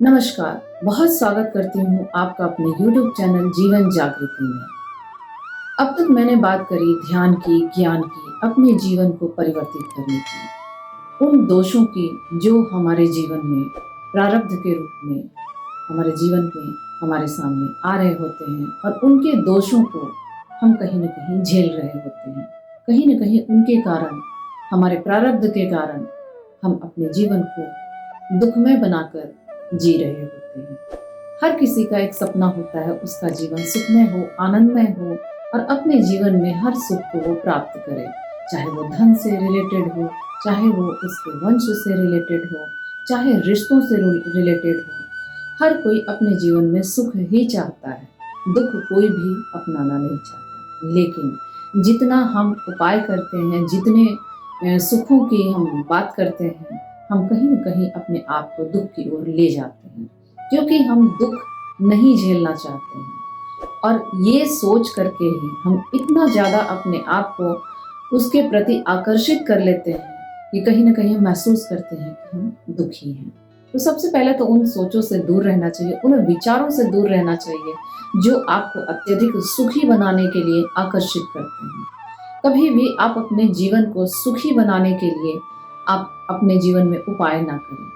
नमस्कार, बहुत स्वागत करती हूँ आपका अपने YouTube चैनल जीवन जागृति में। अब तक मैंने बात करी ध्यान की, ज्ञान की, अपने जीवन को परिवर्तित करने की, उन दोषों की जो हमारे जीवन में प्रारब्ध के रूप में हमारे जीवन में हमारे सामने आ रहे होते हैं और उनके दोषों को हम कहीं न कहीं झेल रहे होते हैं। कहीं न कहीं उनके कारण, हमारे प्रारब्ध के कारण हम अपने जीवन को दुखमय बनाकर जी रहे होते हैं। हर किसी का एक सपना होता है, उसका जीवन सुखमय हो, आनंदमय हो और अपने जीवन में हर सुख को वो प्राप्त करे, चाहे वो धन से रिलेटेड हो, चाहे वो उसके वंश से रिलेटेड हो, चाहे रिश्तों से रिलेटेड हो। हर कोई अपने जीवन में सुख ही चाहता है, दुख कोई भी अपनाना नहीं चाहता। लेकिन जितना हम उपाय करते हैं, जितने सुखों की हम बात करते हैं, हम कहीं न कहीं अपने आप को दुख की ओर ले जाते हैं, क्योंकि हम दुख नहीं झेलना चाहते हैं। और ये सोच करके ही हम इतना ज़्यादा अपने आप को उसके प्रति आकर्षित कर लेते हैं कि कहीं न कहीं हम महसूस करते हैं कि हम दुखी हैं। तो सबसे पहले तो उन सोचों से दूर रहना चाहिए, उन विचारों से दूर रहना चाहिए जो आपको अत्यधिक सुखी बनाने के लिए आकर्षित करते हैं। कभी भी आप अपने जीवन को सुखी बनाने के लिए आप अपने जीवन में उपाय ना करें,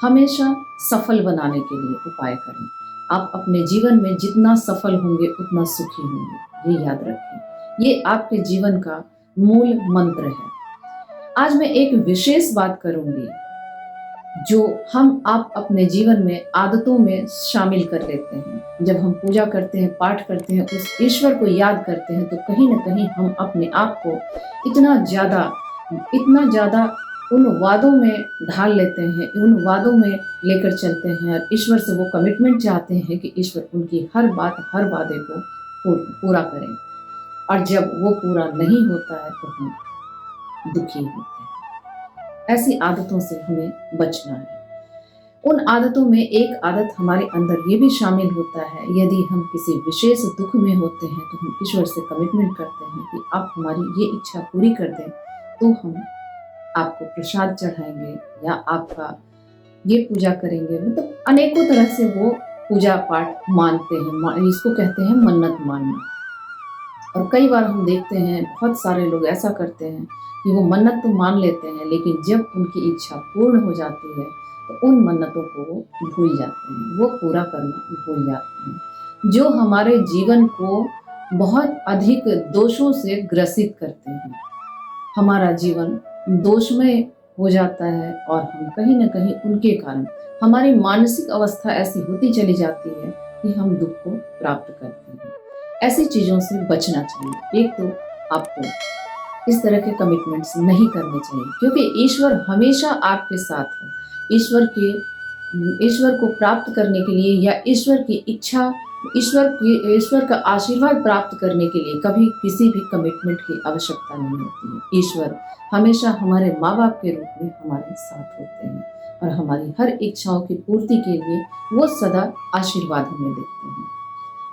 हमेशा सफल बनाने के लिए उपाय करें। आप अपने जीवन में जितना सफल होंगे उतना सुखी होंगे, ये याद रखें। ये आपके जीवन का मूल मंत्र है। आज मैं एक विशेष बात करूंगी जो हम आप अपने जीवन में आदतों में शामिल कर लेते हैं। जब हम पूजा करते हैं, पाठ करते हैं, उस ईश्वर को याद करते हैं, तो कहीं न कहीं हम अपने आप को इतना ज़्यादा उन वादों में ढाल लेते हैं, उन वादों में लेकर चलते हैं और ईश्वर से वो कमिटमेंट चाहते हैं कि ईश्वर उनकी हर बात, हर वादे को पूरा करें। और जब वो पूरा नहीं होता है तो हम दुखी होते हैं। ऐसी आदतों से हमें बचना है। उन आदतों में एक आदत हमारे अंदर ये भी शामिल होता है, यदि हम किसी विशेष दुख में होते हैं तो हम ईश्वर से कमिटमेंट करते हैं कि आप हमारी ये इच्छा पूरी कर दें, तो हम आपको प्रसाद चढ़ाएंगे या आपका ये पूजा करेंगे। मतलब अनेकों तरह से वो पूजा पाठ मानते हैं, इसको कहते हैं मन्नत मानना। और कई बार हम देखते हैं बहुत सारे लोग ऐसा करते हैं कि वो मन्नत तो मान लेते हैं, लेकिन जब उनकी इच्छा पूर्ण हो जाती है तो उन मन्नतों को वो भूल जाते हैं, वो पूरा करना भूल जाते हैं, जो हमारे जीवन को बहुत अधिक दोषों से ग्रसित करते हैं। हमारा जीवन दोषमय हो जाता है और हम कहीं न कहीं उनके कारण हमारी मानसिक अवस्था ऐसी होती चली जाती है कि हम दुख को प्राप्त करते हैं। ऐसी चीज़ों से बचना चाहिए। एक तो आपको इस तरह के कमिटमेंट्स नहीं करने चाहिए, क्योंकि ईश्वर हमेशा आपके साथ है। ईश्वर को प्राप्त करने के लिए या ईश्वर की इच्छा, ईश्वर का आशीर्वाद प्राप्त करने के लिए कभी किसी भी कमिटमेंट की आवश्यकता नहीं होती है। ईश्वर हमेशा हमारे माँ बाप के रूप में हमारे साथ होते हैं और हमारी हर इच्छाओं की पूर्ति के लिए वो सदा आशीर्वाद हमें देते हैं।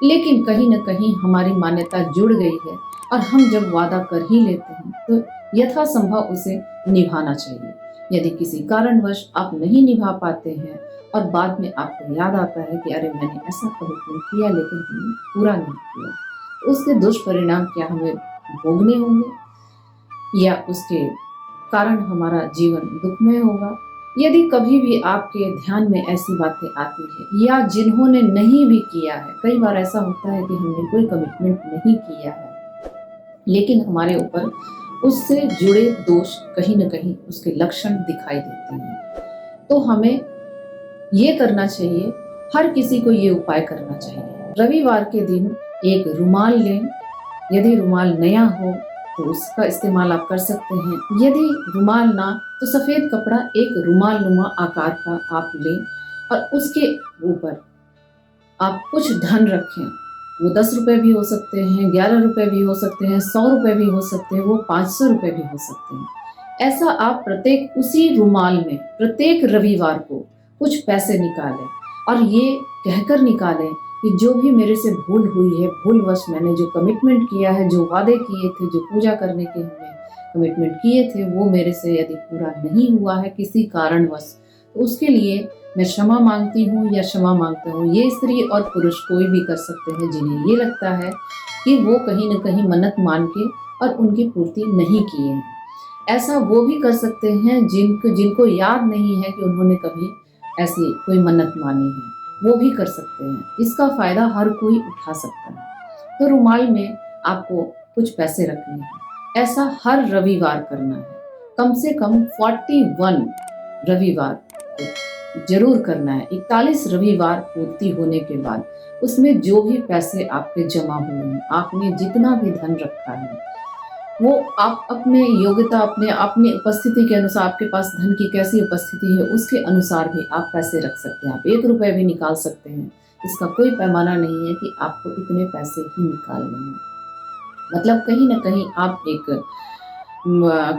लेकिन कहीं न कहीं हमारी मान्यता जुड़ गई है और हम जब वादा कर ही लेते हैं तो यथासंभव उसे निभाना चाहिए। यदि किसी कारणवश आप नहीं निभा पाते हैं और बाद में आपको याद आता है कि अरे मैंने ऐसा कमिटमेंट किया लेकिन हमने पूरा नहीं किया, तो उसके दुष्परिणाम क्या हमें भोगने होंगे या उसके कारण हमारा जीवन दुखमय होगा। यदि कभी भी आपके ध्यान में ऐसी बातें आती है या जिन्होंने नहीं भी किया है, कई बार ऐसा होता है कि हमने कोई कमिटमेंट नहीं किया है लेकिन हमारे ऊपर उससे जुड़े दोष कहीं न कहीं उसके लक्षण दिखाई देते हैं, तो हमें ये करना चाहिए, हर किसी को ये उपाय करना चाहिए। रविवार के दिन एक रुमाल लें, यदि रुमाल नया हो तो उसका इस्तेमाल आप कर सकते हैं। यदि रुमाल ना तो सफ़ेद कपड़ा एक रुमाल नुमा आकार का आप लें और उसके ऊपर आप कुछ धन रखें। वो 10 रुपये भी हो सकते हैं, 11 रुपये भी हो सकते हैं, 100 रुपये भी हो सकते हैं, वो 500 रुपये भी हो सकते हैं। ऐसा आप प्रत्येक उसी रुमाल में प्रत्येक रविवार को कुछ पैसे निकालें और ये कहकर निकालें कि जो भी मेरे से भूल हुई है, भूलवश मैंने जो कमिटमेंट किया है, जो वादे किए थे, जो पूजा करने के हमने कमिटमेंट किए थे, वो मेरे से यदि पूरा नहीं हुआ है किसी कारणवश, तो उसके लिए मैं क्षमा मांगती हूँ या क्षमा मांगता हूँ। ये स्त्री और पुरुष कोई भी कर सकते हैं जिन्हें ये लगता है कि वो कहीं न कहीं मन्नत मान के और उनकी पूर्ति नहीं किए हैं। ऐसा वो भी कर सकते हैं जिनको जिनको याद नहीं है कि उन्होंने कभी ऐसी कोई मन्नत मानी है, वो भी कर सकते हैं। इसका फ़ायदा हर कोई उठा सकता है। तो रुमाल में आपको कुछ पैसे रखने हैं। ऐसा हर रविवार करना है। कम से कम 41 रविवार को ज़रूर करना है। 41 रविवार पूर्ति होने के बाद उसमें जो भी पैसे आपके जमा हुए हैं, आपने जितना भी धन रखा है, वो आप अपने योग्यता, अपने अपनी उपस्थिति के अनुसार, आपके पास धन की कैसी उपस्थिति है उसके अनुसार भी आप पैसे रख सकते हैं। आप 1 रुपए भी निकाल सकते हैं। इसका कोई पैमाना नहीं है कि आपको इतने पैसे ही निकालने हैं। मतलब कहीं न कहीं आप एक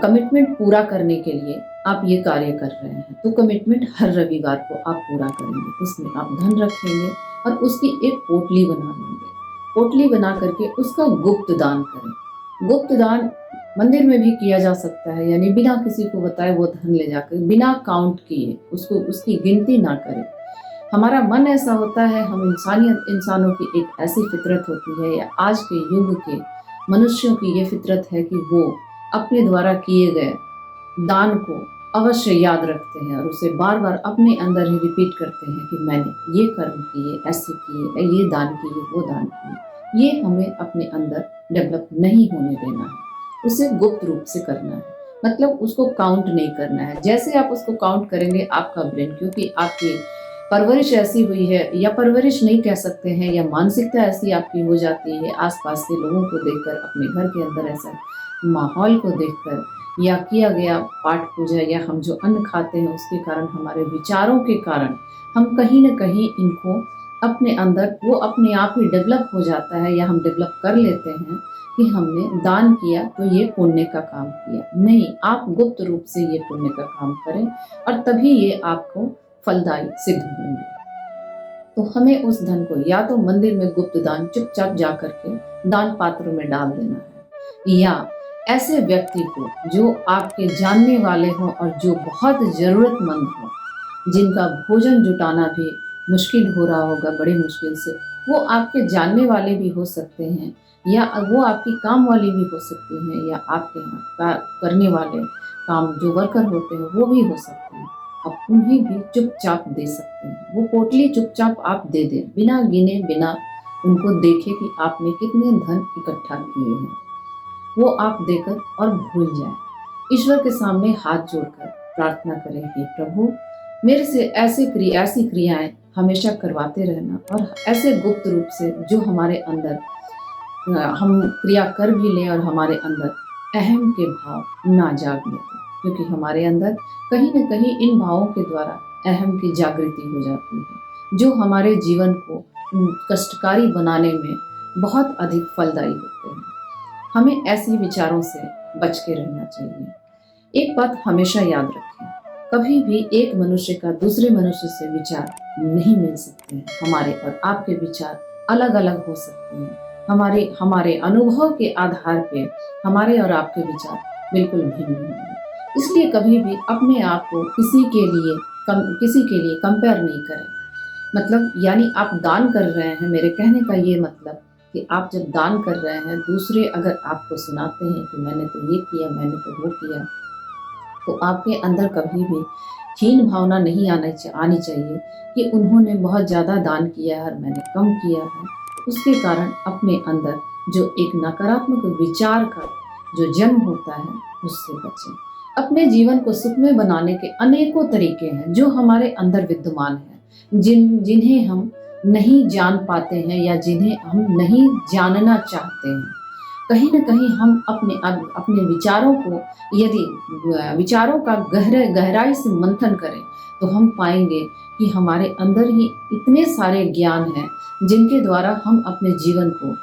कमिटमेंट पूरा करने के लिए आप ये कार्य कर रहे हैं। तो कमिटमेंट हर रविवार को आप पूरा करेंगे। उसमें आप धन रखेंगे और उसकी एक पोटली बना लेंगे। पोटली बना करके उसका गुप्त दान करें। गुप्त दान मंदिर में भी किया जा सकता है, यानी बिना किसी को बताए वो धन ले जाकर, बिना काउंट किए, उसको उसकी गिनती ना करें। हमारा मन ऐसा होता है, हम इंसानों की एक ऐसी फितरत होती है, या आज के युग के मनुष्यों की ये फितरत है कि वो अपने द्वारा किए गए दान को अवश्य याद रखते हैं और उसे बार बार अपने अंदर ही रिपीट करते हैं कि मैंने ये कर्म किए, ऐसे किए, ये दान किए, वो दान किए। ये हमें अपने अंदर डेवलप नहीं होने देना है। उसे गुप्त रूप से करना है, मतलब उसको काउंट नहीं करना है। जैसे आप उसको काउंट करेंगे, आपका ब्रेन, क्योंकि आपकी परवरिश ऐसी हुई है, या परवरिश नहीं कह सकते हैं, या मानसिकता ऐसी आपकी हो जाती है आसपास के लोगों को देखकर, अपने घर के अंदर ऐसा माहौल को देखकर, या किया गया पाठ पूजा, या हम जो अन्न खाते हैं उसके कारण, हमारे विचारों के कारण हम कहीं न कहीं इनको अपने अंदर, वो अपने आप ही डेवलप हो जाता है, या हम डेवलप कर लेते हैं कि हमने दान किया तो ये पुण्य का काम किया। नहीं, आप गुप्त रूप से ये पुण्य का काम करें और तभी ये आपको फलदायी सिद्ध होंगे। तो हमें उस धन को या तो मंदिर में गुप्त दान चुपचाप जा करके दान पात्र में डाल देना है, या ऐसे व्यक्ति को जो आपके जानने वाले हों और जो बहुत ज़रूरतमंद हों, जिनका भोजन जुटाना भी मुश्किल हो रहा होगा बड़ी मुश्किल से, वो आपके जानने वाले भी हो सकते हैं, या वो आपकी काम वाली भी हो सकती हैं, या आपके यहाँ करने वाले काम जो वर्कर होते हैं वो भी हो सकते हैं। आप उन्हें भी चुपचाप दे सकते हैं। वो पोटली चुपचाप आप दे दें, बिना गिने, बिना उनको देखे कि आपने कितने धन इकट्ठा किए हैं। वो आप देकर और भूल जाएं। ईश्वर के सामने हाथ जोड़कर प्रार्थना करें, हे प्रभु, मेरे से ऐसी क्रियाएं हमेशा करवाते रहना, और ऐसे गुप्त रूप से जो हमारे अंदर हम क्रिया कर भी लें और हमारे अंदर अहम के भाव ना जागने दें, क्योंकि हमारे अंदर कहीं न कहीं इन भावों के द्वारा अहम की जागृति हो जाती है, जो हमारे जीवन को कष्टकारी बनाने में बहुत अधिक फलदायी होते हैं। हमें ऐसे विचारों से बच के रहना चाहिए। एक बात हमेशा याद रखें, कभी भी एक मनुष्य का दूसरे मनुष्य से विचार नहीं मिल सकते हैं। हमारे और आपके विचार अलग अलग हो सकते हैं। हमारे अनुभव के आधार पे हमारे और आपके विचार बिल्कुल भिन्न होंगे। इसलिए कभी भी अपने आप को किसी के लिए कंपेयर नहीं करें। मतलब यानी आप दान कर रहे हैं, मेरे कहने का ये मतलब कि आप जब दान कर रहे हैं, दूसरे अगर आपको सुनाते हैं कि मैंने तो ये किया, मैंने तो वो किया, तो आपके अंदर कभी भी हीन भावना नहीं आनी चाहिए कि उन्होंने बहुत ज़्यादा दान किया है और मैंने कम किया है। उसके कारण अपने अंदर जो एक नकारात्मक विचार का जो जन्म होता है, उससे बचें। अपने जीवन को सुखमय बनाने के अनेकों तरीके हैं जो हमारे अंदर विद्यमान हैं, जिन्हें हम नहीं जान पाते हैं या जिन्हें हम नहीं जानना चाहते हैं। कहीं न कहीं हम अपने विचारों को, यदि विचारों का गहराई से मंथन करें, तो हम पाएंगे कि हमारे अंदर ही इतने सारे ज्ञान हैं जिनके द्वारा हम अपने जीवन को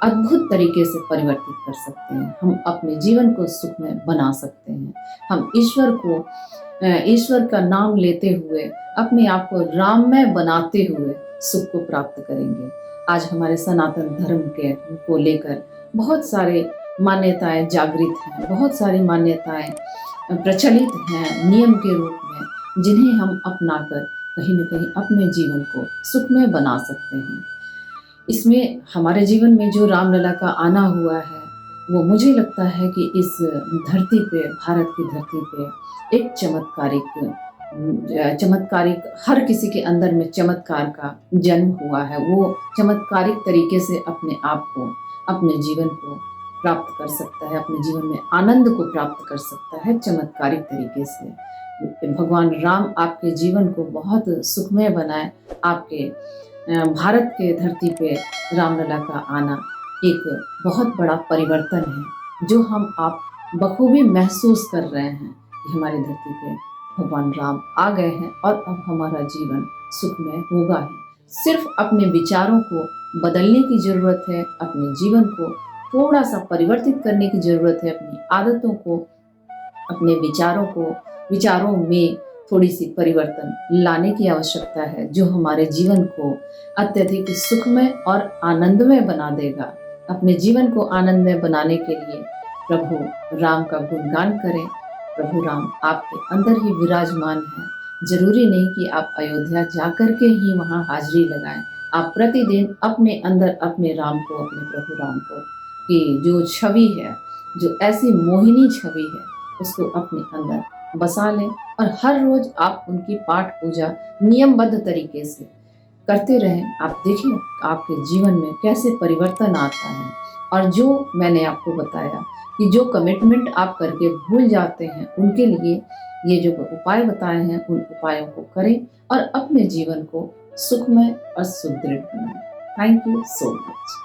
अद्भुत तरीके से परिवर्तित कर सकते हैं। हम अपने जीवन को सुखमय बना सकते हैं। हम ईश्वर का नाम लेते हुए अपने आप को राममय बनाते हुए सुख को प्राप्त करेंगे। आज हमारे सनातन धर्म को लेकर बहुत सारे मान्यताएं जागृत हैं, बहुत सारी मान्यताएं प्रचलित हैं नियम के रूप में, जिन्हें हम अपनाकर कहीं न कहीं अपने जीवन को सुखमय बना सकते हैं। इसमें हमारे जीवन में जो रामलला का आना हुआ है, वो मुझे लगता है कि इस धरती पे, भारत की धरती पे एक चमत्कारिक हर किसी के अंदर में चमत्कार का जन्म हुआ है। वो चमत्कारिक तरीके से अपने आप को, अपने जीवन को प्राप्त कर सकता है, अपने जीवन में आनंद को प्राप्त कर सकता है चमत्कारिक तरीके से। भगवान राम आपके जीवन को बहुत सुखमय बनाए। आपके भारत के धरती पे रामलला का आना एक बहुत बड़ा परिवर्तन है, जो हम आप बखूबी महसूस कर रहे हैं कि हमारी धरती पे भगवान राम आ गए हैं और अब हमारा जीवन सुखमय होगा ही। सिर्फ अपने विचारों को बदलने की ज़रूरत है, अपने जीवन को थोड़ा सा परिवर्तित करने की ज़रूरत है, अपनी आदतों को, अपने विचारों में थोड़ी सी परिवर्तन लाने की आवश्यकता है, जो हमारे जीवन को अत्यधिक सुखमय और आनंदमय बना देगा। अपने जीवन को आनंदमय बनाने के लिए प्रभु राम का गुणगान करें। प्रभु राम आपके अंदर ही विराजमान है। जरूरी नहीं कि आप अयोध्या जाकर के ही वहाँ हाजिरी लगाएं। आप प्रतिदिन अपने अंदर अपने राम को, अपने प्रभु राम को की जो छवि है, जो ऐसी मोहिनी छवि है, उसको अपने अंदर बसा लें और हर रोज आप उनकी पाठ पूजा नियमबद्ध तरीके से करते रहें। आप देखिए आपके जीवन में कैसे परिवर्तन आता है। और जो मैंने आपको बताया कि जो कमिटमेंट आप करके भूल जाते हैं, उनके लिए ये जो उपाय बताए हैं, उन उपायों को करें और अपने जीवन को सुखमय और सुदृढ़ बनाएं। Thank you so much.